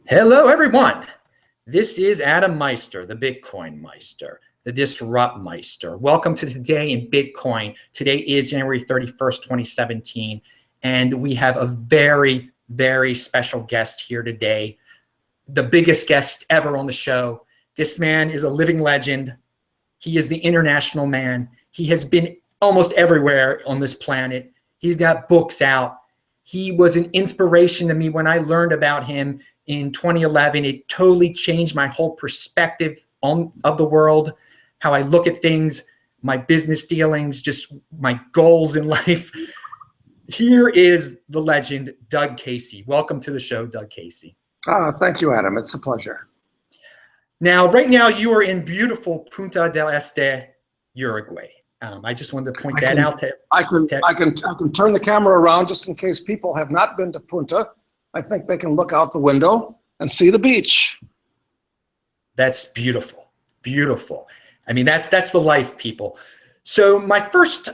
Hello, everyone. This is Adam Meister, the Bitcoin Meister, the Disrupt Meister. Welcome to Today in Bitcoin. Today is January 31st, 2017, and we have a very, very special guest here today, the biggest guest ever on the show. This man is a living legend. He is the international man. He has been almost everywhere on this planet. He's got books out. He was an inspiration to me when I learned about him in 2011. It totally changed my whole perspective of the world, how I look at things, my business dealings, just my goals in life. Here is the legend, Doug Casey. Welcome to the show, Doug Casey. Thank you, Adam. It's a pleasure. Now, right now, you are in beautiful Punta del Este, Uruguay. I just wanted to point that out. I can turn the camera around just in case people have not been to Punta. I think they can look out the window and see the beach. That's beautiful, beautiful. I mean, that's the life, people. So my first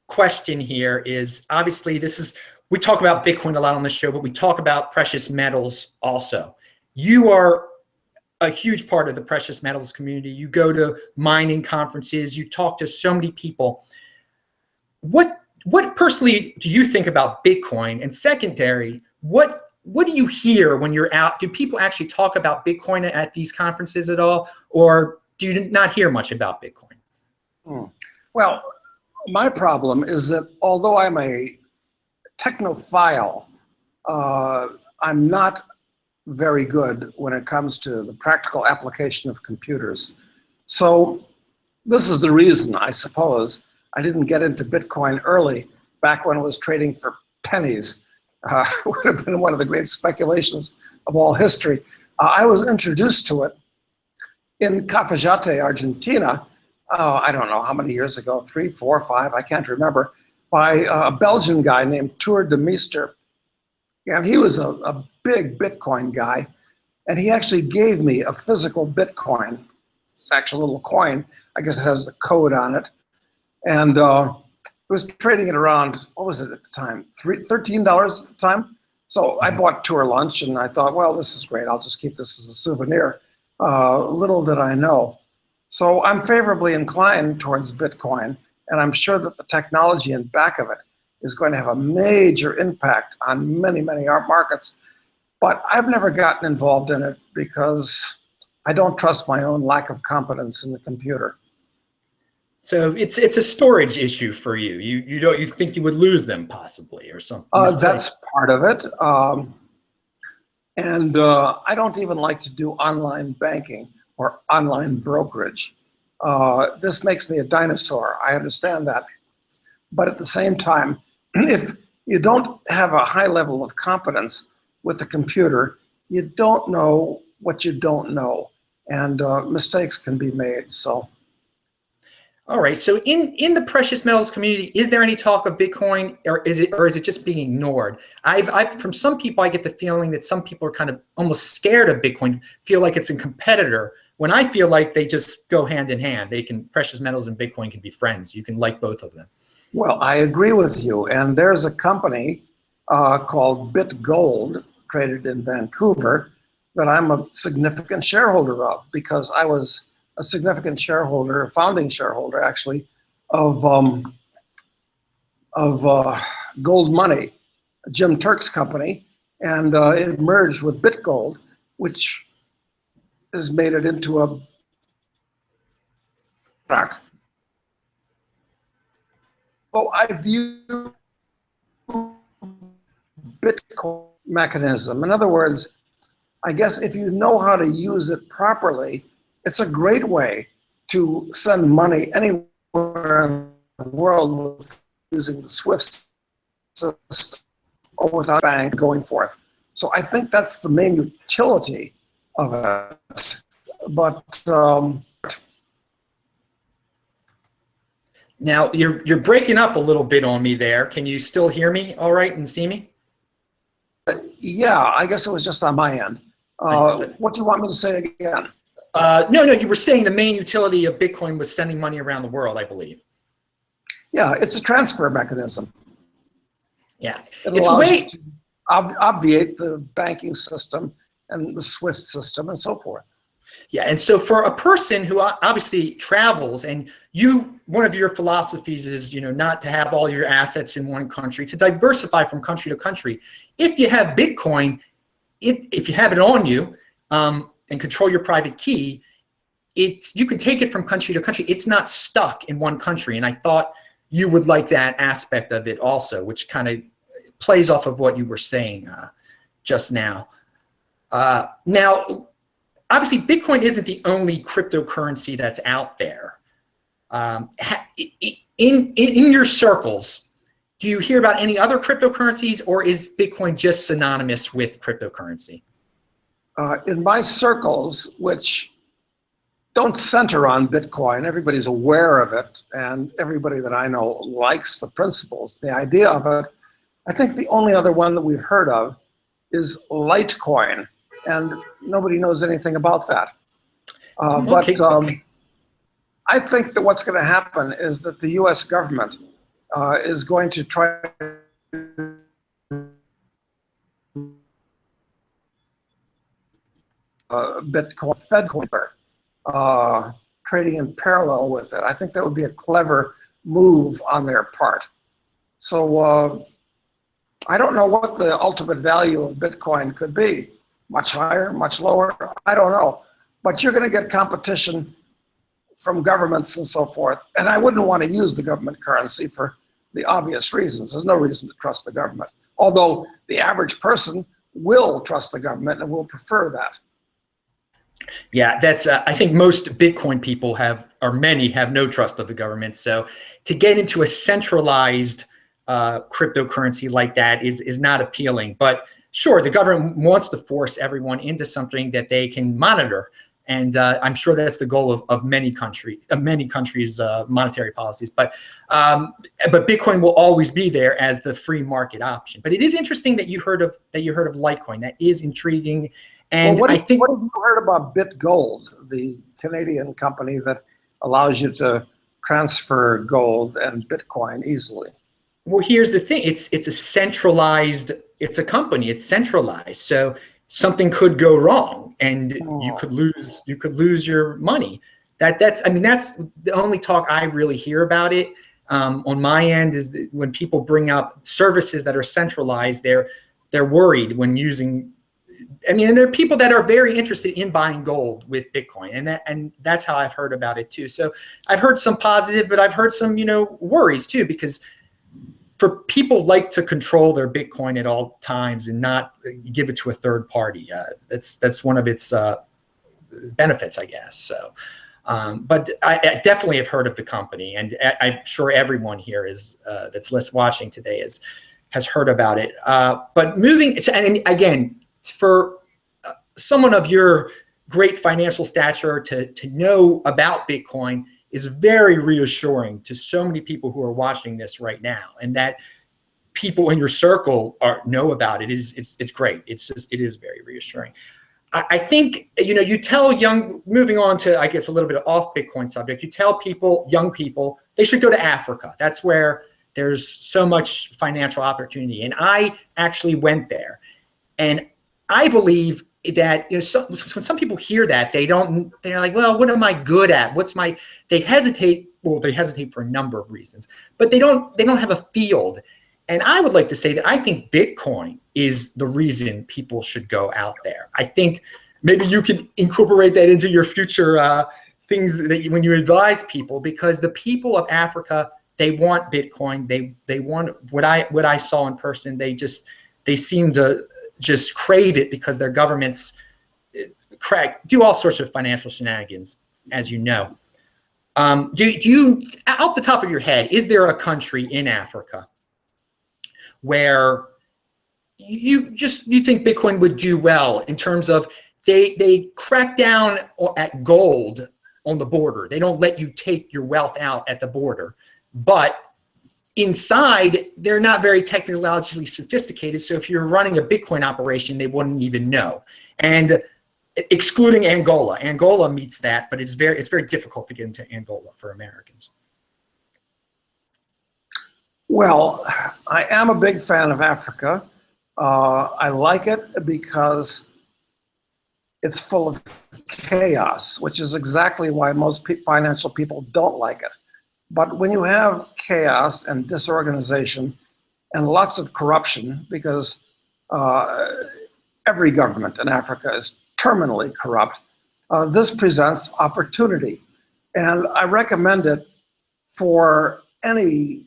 question here is, obviously, we talk about Bitcoin a lot on the show, but we talk about precious metals also. You are a huge part of the precious metals community. You go to mining conferences, you talk to so many people. What personally do you think about Bitcoin? And secondary, what do you hear when you're out? Do people actually talk about Bitcoin at these conferences at all? Or do you not hear much about Bitcoin? Well, my problem is that although I'm a technophile, I'm not very good when it comes to the practical application of computers. So this is the reason, I suppose, I didn't get into Bitcoin early, back when it was trading for pennies. Would have been one of the great speculations of all history. I was introduced to it in Cafayate, Argentina, I don't know how many years ago, 3, 4, 5, I can't remember, by a Belgian guy named Tour de Meester. And he was a big Bitcoin guy, and he actually gave me a physical Bitcoin. It's actually a little coin. I guess it has the code on it. And was trading it around, what was it at the time? $13 at the time. So I bought Tour lunch, and I thought, well, this is great. I'll just keep this as a souvenir. Little did I know. So I'm favorably inclined towards Bitcoin, and I'm sure that the technology in back of it is going to have a major impact on many, many art markets. But I've never gotten involved in it because I don't trust my own lack of competence in the computer. So it's a storage issue for you. You think you would lose them possibly or something? That's part of it. And I don't even like to do online banking or online brokerage. This makes me a dinosaur. I understand that. But at the same time, if you don't have a high level of competence with the computer, you don't know what you don't know, and mistakes can be made. So, all right. So in the precious metals community, is there any talk of Bitcoin, or is it just being ignored? I've from some people, I get the feeling that some people are kind of almost scared of Bitcoin, feel like it's a competitor. When I feel like they just go hand in hand. Precious metals and Bitcoin can be friends. You can like both of them. Well, I agree with you. And there's a company called BitGold, traded in Vancouver, that I'm a significant shareholder of, because I was a significant shareholder, a founding shareholder actually, of Gold Money, Jim Turk's company, and it merged with BitGold, which has made it into a product. So I view Bitcoin mechanism. In other words, I guess if you know how to use it properly, it's a great way to send money anywhere in the world using the SWIFT system or without a bank going forth. So I think that's the main utility of it. But now you're breaking up a little bit on me there. Can you still hear me all right and see me? Yeah, I guess it was just on my end. What do you want me to say again? No, you were saying the main utility of Bitcoin was sending money around the world, I believe. Yeah, it's a transfer mechanism. Yeah, it allows you to obviate the banking system and the SWIFT system and so forth. Yeah, and so for a person who obviously travels, and one of your philosophies is, not to have all your assets in one country, to diversify from country to country. If you have Bitcoin, if you have it on you and control your private key, you can take it from country to country. It's not stuck in one country, and I thought you would like that aspect of it also, which kind of plays off of what you were saying just now. Now, obviously, Bitcoin isn't the only cryptocurrency that's out there. In your circles, do you hear about any other cryptocurrencies, or is Bitcoin just synonymous with cryptocurrency? In my circles, which don't center on Bitcoin, everybody's aware of it, and everybody that I know likes the principles, the idea of it. I think the only other one that we've heard of is Litecoin, and nobody knows anything about that. But I think that what's going to happen is that the US government is going to try Bitcoin, Fedcoin, trading in parallel with it. I think that would be a clever move on their part. So I don't know what the ultimate value of Bitcoin could be. Much higher, much lower, I don't know. But you're going to get competition from governments and so forth. And I wouldn't want to use the government currency for the obvious reasons. There's no reason to trust the government. Although the average person will trust the government and will prefer that. Yeah, that's. I think most Bitcoin people many have no trust of the government. So to get into a centralized cryptocurrency like that is not appealing. But sure, the government wants to force everyone into something that they can monitor, and I'm sure that's the goal of many countries' monetary policies. But Bitcoin will always be there as the free market option. But it is interesting that you heard of Litecoin. That is intriguing. And what have you heard about BitGold, the Canadian company that allows you to transfer gold and Bitcoin easily? Well, here's the thing. It's a company. It's centralized. So something could go wrong and you could lose your money. That's the only talk I really hear about it. On my end is that when people bring up services that are centralized, they're worried when using. And there are people that are very interested in buying gold with Bitcoin, and that's how I've heard about it too. So I've heard some positive, but I've heard some worries too, because for people like to control their Bitcoin at all times and not give it to a third party. That's one of its benefits, I guess. So, but I definitely have heard of the company, and I'm sure everyone here that's watching today has heard about it. But and again, for someone of your great financial stature to know about Bitcoin is very reassuring to so many people who are watching this right now, and that people in your circle know about it. It's great. It is very reassuring. I think you tell moving on to, I guess, a little bit off Bitcoin subject, you tell young people they should go to Africa. That's where there's so much financial opportunity, and I actually went there, and I believe that when some people hear that, they're like, well, what am I good at? They hesitate. Well, they hesitate for a number of reasons, but they don't have a field. And I would like to say that I think Bitcoin is the reason people should go out there. I think maybe you could incorporate that into your future things when you advise people, because the people of Africa, they want Bitcoin. They want what I saw in person. They seem to just crave it because their governments do all sorts of financial shenanigans, as you know. Do you, off the top of your head, is there a country in Africa where you think Bitcoin would do well in terms of they crack down at gold on the border? They don't let you take your wealth out at the border, but inside, they're not very technologically sophisticated. So if you're running a Bitcoin operation, they wouldn't even know. And excluding Angola meets that, but it's very difficult to get into Angola for Americans. Well, I am a big fan of Africa. I like it because it's full of chaos, which is exactly why most financial people don't like it. But when you have chaos and disorganization and lots of corruption, because every government in Africa is terminally corrupt, this presents opportunity. And I recommend it for any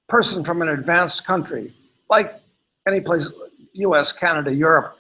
person from an advanced country, like any place, US, Canada, Europe.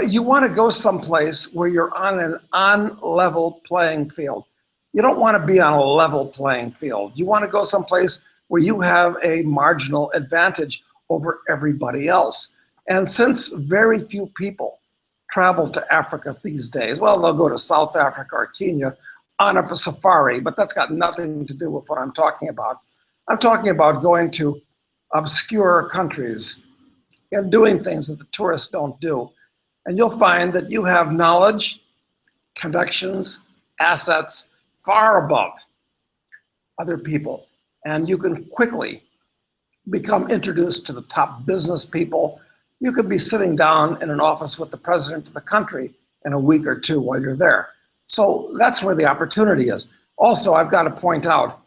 You want to go someplace where you're on an on-level playing field. You don't want to be on a level playing field. You want to go someplace where you have a marginal advantage over everybody else. And since very few people travel to Africa these days, well, they'll go to South Africa or Kenya on a safari, but that's got nothing to do with what I'm talking about. I'm talking about going to obscure countries and doing things that the tourists don't do. And you'll find that you have knowledge, connections, assets far above other people. And you can quickly become introduced to the top business people. You could be sitting down in an office with the president of the country in a week or two while you're there. So that's where the opportunity is. Also, I've got to point out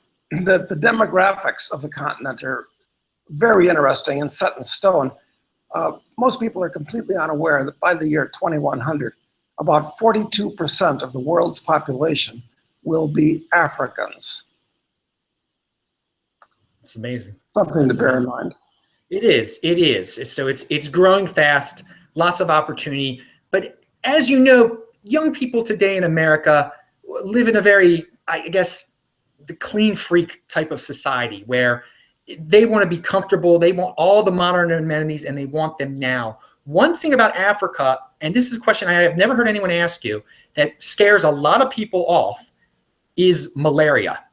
that the demographics of the continent are very interesting and set in stone. Most people are completely unaware that by the year 2100, about 42% of the world's population will be Africans. It's amazing. Something to bear in mind. It is. It is. So it's growing fast, lots of opportunity. But as you know, young people today in America live in a very, I guess, the clean freak type of society where they want to be comfortable. They want all the modern amenities and they want them now. One thing about Africa, and this is a question I have never heard anyone ask you, that scares a lot of people off, is malaria.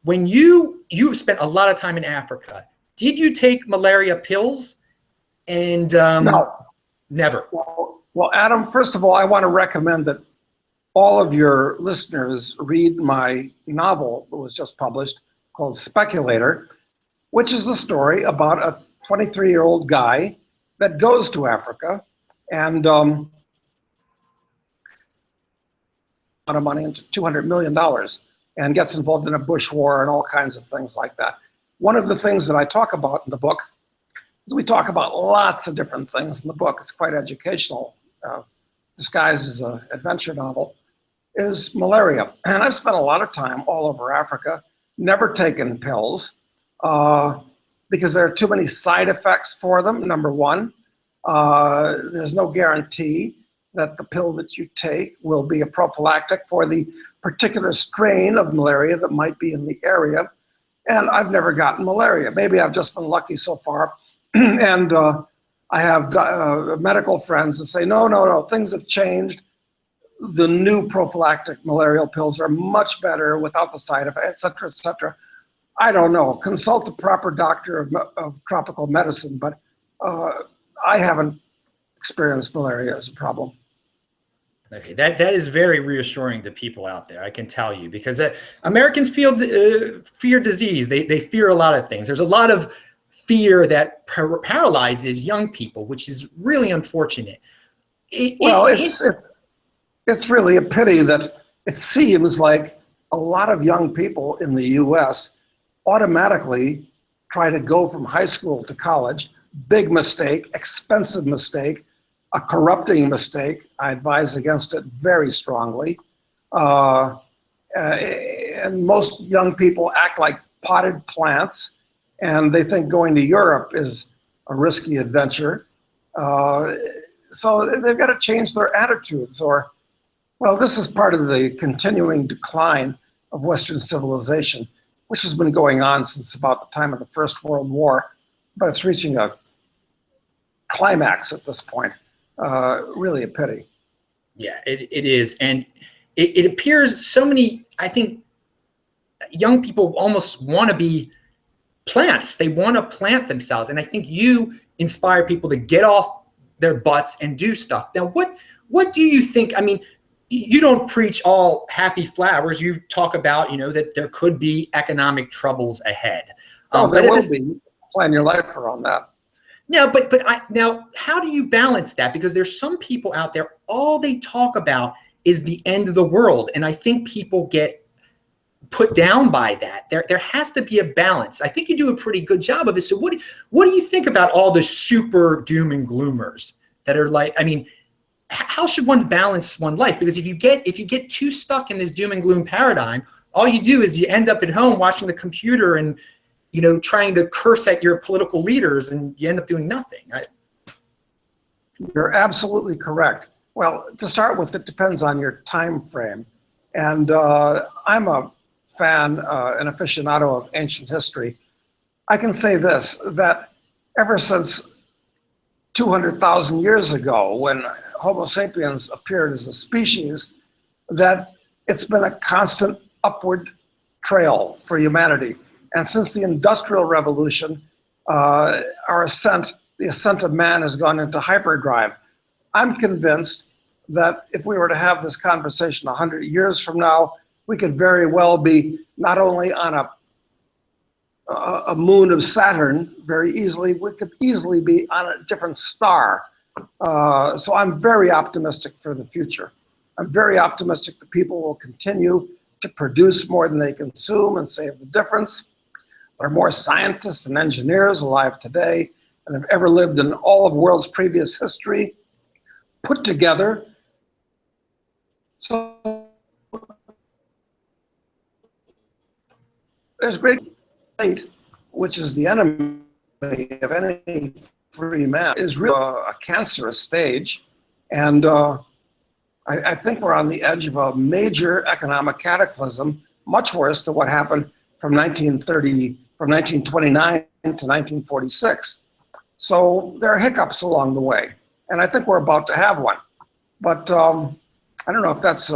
When you've spent a lot of time in Africa, did you take malaria pills? And no, never. Well, Adam, first of all, I want to recommend that all of your listeners read my novel that was just published called Speculator, which is a story about a 23-year-old guy that goes to Africa and lot of money, into $200 million, and gets involved in a bush war and all kinds of things like that. One of the things that I talk about in the book is we talk about lots of different things in the book. It's quite educational, disguised as an adventure novel, is malaria. And I've spent a lot of time all over Africa, never taken pills, because there are too many side effects for them, number one. There's no guarantee that the pill that you take will be a prophylactic for the particular strain of malaria that might be in the area. And I've never gotten malaria. Maybe I've just been lucky so far. And I have medical friends that say, no, things have changed. The new prophylactic malarial pills are much better without the side effects, et cetera, et cetera. I don't know. Consult a proper doctor of tropical medicine, but I haven't experienced malaria as a problem. Okay, that is very reassuring to people out there, I can tell you, because Americans fear disease. They fear a lot of things. There's a lot of fear that paralyzes young people, which is really unfortunate. It's really a pity that it seems like a lot of young people in the U.S. automatically try to go from high school to college. Big mistake, expensive mistake, a corrupting mistake. I advise against it very strongly. And most young people act like potted plants, and they think going to Europe is a risky adventure. So they've got to change their attitudes, or, well, this is part of the continuing decline of Western civilization, which has been going on since about the time of the First World War, but it's reaching a climax at this point. Really a pity. Yeah, it is. And it appears so many, I think, young people almost want to be plants. They want to plant themselves. And I think you inspire people to get off their butts and do stuff. Now, what do you think? I mean, you don't preach all happy flowers. You talk about, that there could be economic troubles ahead. There will be. Plan your life around that. Now, now, how do you balance that? Because there's some people out there, all they talk about is the end of the world, and I think people get put down by that. There has to be a balance. I think you do a pretty good job of it. So what do you think about all the super doom and gloomers that are like, I mean, how should one balance one life? Because if you get too stuck in this doom and gloom paradigm, all you do is you end up at home watching the computer and, you know, trying to curse at your political leaders, and you end up doing nothing. You're absolutely correct. Well, to start with, it depends on your time frame. And I'm a fan, an aficionado of ancient history. I can say this, that ever since 200,000 years ago, when Homo sapiens appeared as a species, that it's been a constant upward trail for humanity. And since the Industrial Revolution, the ascent of man has gone into hyperdrive. I'm convinced that if we were to have this conversation 100 years from now, we could very well be not only on a moon of Saturn very easily, we could easily be on a different star. So I'm very optimistic for the future. I'm very optimistic that people will continue to produce more than they consume and save the difference. There are more scientists and engineers alive today than have ever lived in all of the world's previous history put together. So there's great light, which is the enemy of any free man, is really a cancerous stage. And I think we're on the edge of a major economic cataclysm, much worse than what happened from 1929 to 1946. So there are hiccups along the way, and I think we're about to have one. But I don't know if that's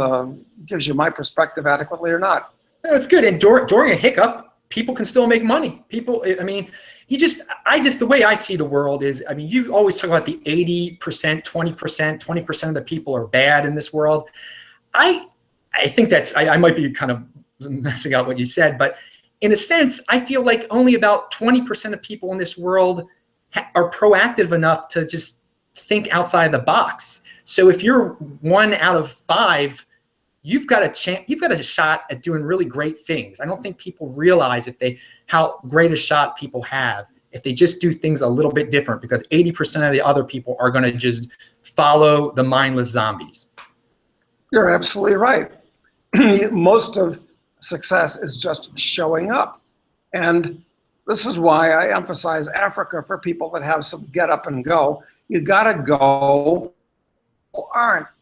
gives you my perspective adequately or not. That's good. And during a hiccup, people can still make money. People, I mean, the way I see the world is, I mean, you always talk about the 80%, 20% of the people are bad in this world. I think I might be kind of messing up what you said, but in a sense, I feel like only about 20% of people in this world are proactive enough to just think outside the box. So if you're 1 out of 5, you've got a shot at doing really great things. I don't think people realize how great a shot people have if they just do things a little bit different, because 80% of the other people are going to just follow the mindless zombies. You're absolutely right. Most of success is just showing up. And this is why I emphasize Africa for people that have some get up and go. You got to go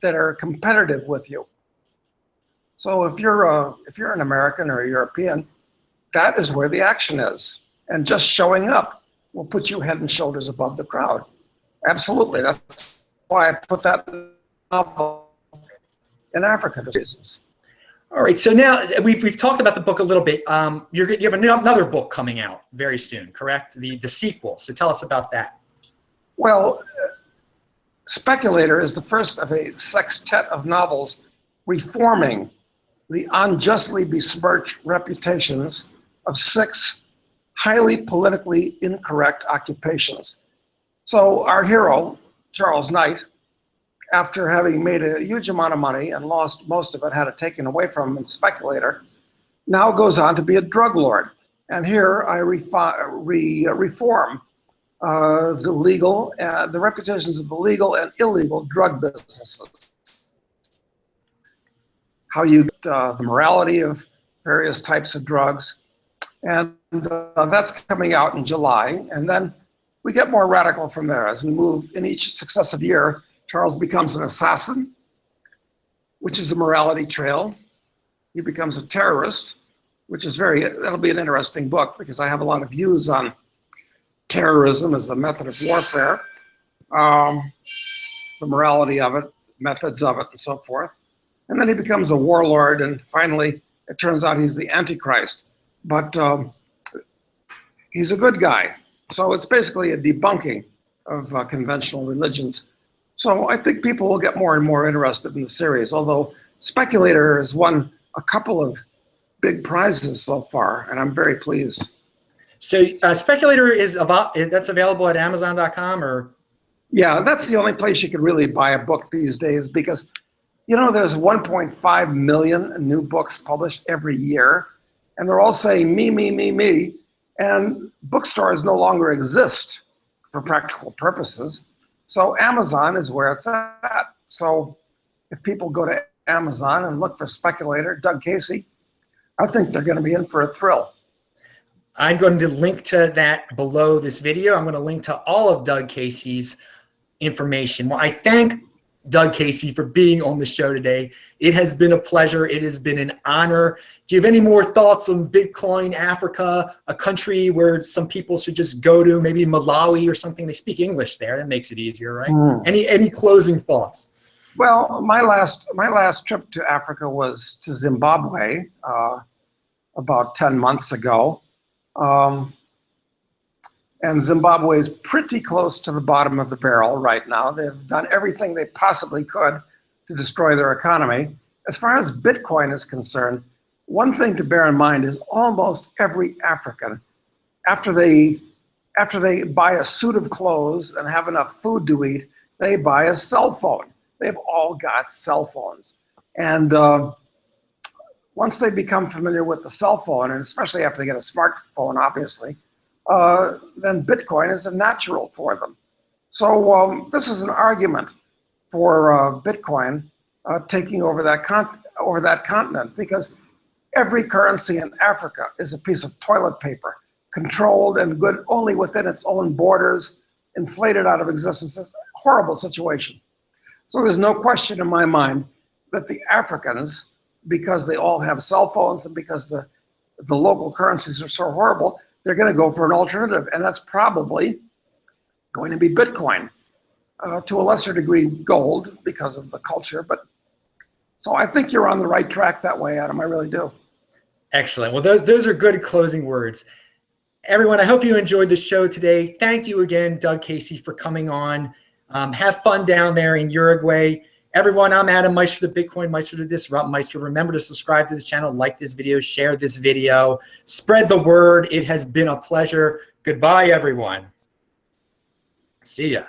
that are competitive with you. So if you're an American or a European, that is where the action is. And just showing up will put you head and shoulders above the crowd. Absolutely. That's why I put that in Africa reasons. All right. So now we've talked about the book a little bit. You have another book coming out very soon, correct? The sequel. So tell us about that. Well, Speculator is the first of a sextet of novels reforming the unjustly besmirched reputations of 6 highly politically incorrect occupations. So our hero, Charles Knight, after having made a huge amount of money and lost most of it, had it taken away from him in Speculator, now goes on to be a drug lord. And here I reform the reputations of the legal and illegal drug businesses. How you get the morality of various types of drugs. And that's coming out in July. And then we get more radical from there. As we move in each successive year, Charles becomes an assassin, which is a morality trail. He becomes a terrorist, which is that'll be an interesting book because I have a lot of views on terrorism as a method of warfare, the morality of it, methods of it, and so forth. And then he becomes a warlord, and finally, it turns out he's the Antichrist. But he's a good guy. So it's basically a debunking of conventional religions. So I think people will get more and more interested in the series, although Speculator has won a couple of big prizes so far, and I'm very pleased. So Speculator that's available at Amazon.com or? Yeah, that's the only place you can really buy a book these days because, you know, there's 1.5 million new books published every year, and they're all saying me, me, me, me, and bookstores no longer exist for practical purposes. So Amazon is where it's at. So if people go to Amazon and look for Speculator, Doug Casey, I think they're going to be in for a thrill. I'm going to link to that below this video. I'm going to link to all of Doug Casey's information. Well, I thank Doug Casey for being on the show today. It has been a pleasure. It has been an honor. Do you have any more thoughts on Bitcoin, Africa, a country where some people should just go to, maybe Malawi or something? They speak English there. That makes it easier, right? Any closing thoughts? Well, my last trip to Africa was to Zimbabwe about 10 months ago. And Zimbabwe is pretty close to the bottom of the barrel right now. They've done everything they possibly could to destroy their economy. As far as Bitcoin is concerned, one thing to bear in mind is almost every African, after they buy a suit of clothes and have enough food to eat, they buy a cell phone. They've all got cell phones. And once they become familiar with the cell phone, and especially after they get a smartphone, obviously, then Bitcoin is a natural for them. So this is an argument for Bitcoin taking over that continent, because every currency in Africa is a piece of toilet paper, controlled and good only within its own borders, inflated out of existence. It's a horrible situation. So there's no question in my mind that the Africans, because they all have cell phones and because the local currencies are so horrible, they're going to go for an alternative. And that's probably going to be Bitcoin. To a lesser degree, gold because of the culture. But so I think you're on the right track that way, Adam. I really do. Excellent. Well, those are good closing words. Everyone, I hope you enjoyed the show today. Thank you again, Doug Casey, for coming on. Have fun down there in Uruguay. Everyone, I'm Adam Meister, the Bitcoin Meister, the Disrupt Meister. Remember to subscribe to this channel, like this video, share this video, spread the word. It has been a pleasure. Goodbye, everyone. See ya.